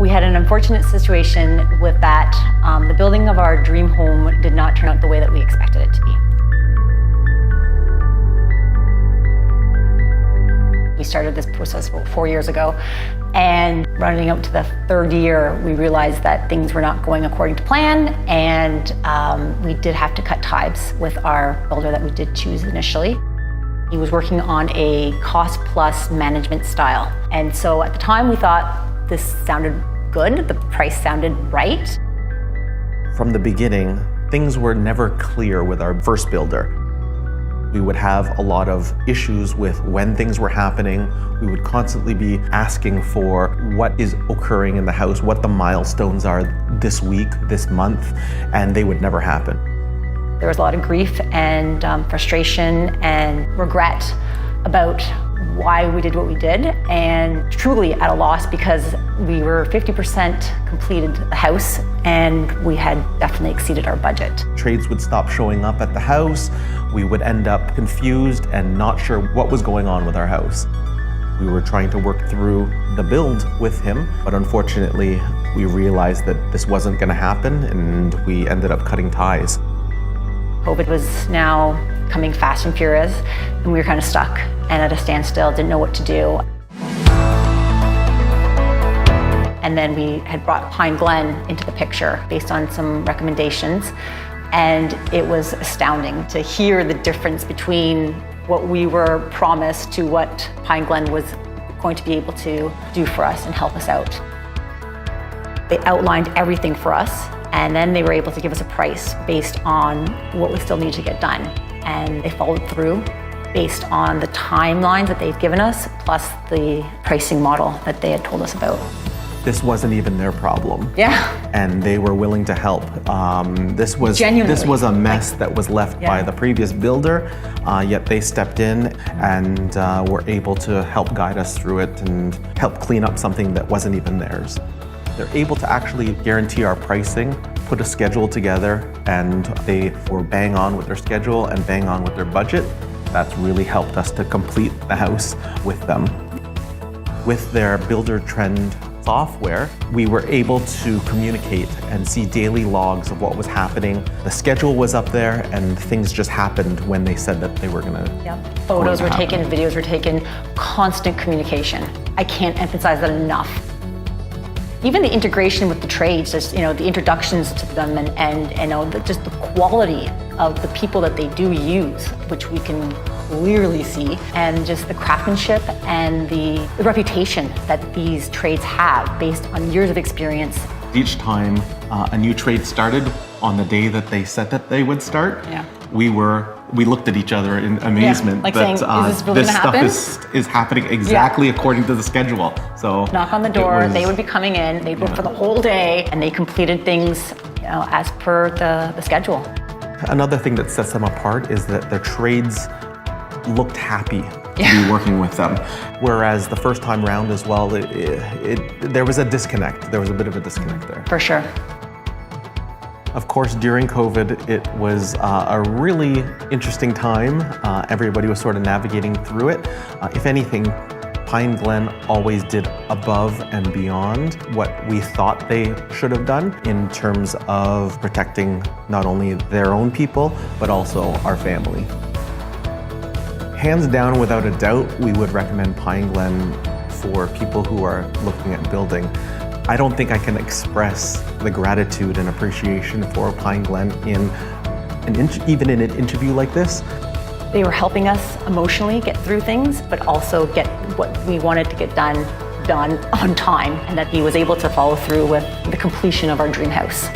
We had an unfortunate situation with that. The building of our dream home did not turn out the way that we expected it to be. We started this process about 4 years ago, and running up to the third year, we realized that things were not going according to plan, and we did have to cut ties with our builder that we did choose initially. He was working on a cost-plus management style, and so at the time we thought this sounded good, the price sounded right. From the beginning, things were never clear with our first builder. We would have a lot of issues with when things were happening. We would constantly be asking for what is occurring in the house, what the milestones are this week, this month, and they would never happen. There was a lot of grief and frustration and regret about why we did what we did, and truly at a loss because we were 50% completed the house and we had definitely exceeded our budget. Trades would stop showing up at the house. We would end up confused and not sure what was going on with our house. We were trying to work through the build with him, but unfortunately we realized that this wasn't going to happen and we ended up cutting ties. COVID was now coming fast and furious, and we were kind of stuck and at a standstill, didn't know what to do. And then we had brought Pine Glen into the picture based on some recommendations, and it was astounding to hear the difference between what we were promised to what Pine Glen was going to be able to do for us and help us out. They outlined everything for us, and then they were able to give us a price based on what we still need to get done. And they followed through based on the timelines that they'd given us, plus the pricing model that they had told us about. This wasn't even their problem. Yeah. And they were willing to help. This was a mess that was left by the previous builder, yet they stepped in and were able to help guide us through it and help clean up something that wasn't even theirs. They're able to actually guarantee our pricing, put a schedule together, and they were bang on with their schedule and bang on with their budget. That's really helped us to complete the house with them. With their Builder Trend software, we were able to communicate and see daily logs of what was happening. The schedule was up there and things just happened when they said that they were gonna. Yep. Photos were taken, videos were taken, constant communication. I can't emphasize that enough. Even the integration with the trades, just the introductions to them, and just the quality of the people that they do use, which we can clearly see, and just the craftsmanship and the reputation that these trades have based on years of experience. Each time a new trade started, on the day that they said that they would start, we looked at each other in amazement like that saying, is this really this stuff happen? is happening exactly according to the schedule. So knock on the door, they would be coming in, they'd work for the whole day, and they completed things as per the schedule. Another thing that sets them apart is that their trades looked happy to be working with them. Whereas the first time round as well, there was a disconnect. There was a bit of a disconnect there. For sure. Of course, during COVID, it was a really interesting time. Everybody was sort of navigating through it. If anything, Pine Glen always did above and beyond what we thought they should have done in terms of protecting not only their own people, but also our family. Hands down, without a doubt, we would recommend Pine Glen for people who are looking at building. I don't think I can express the gratitude and appreciation for Pine Glen even in an interview like this. They were helping us emotionally get through things, but also get what we wanted to get done on time, and that he was able to follow through with the completion of our dream house.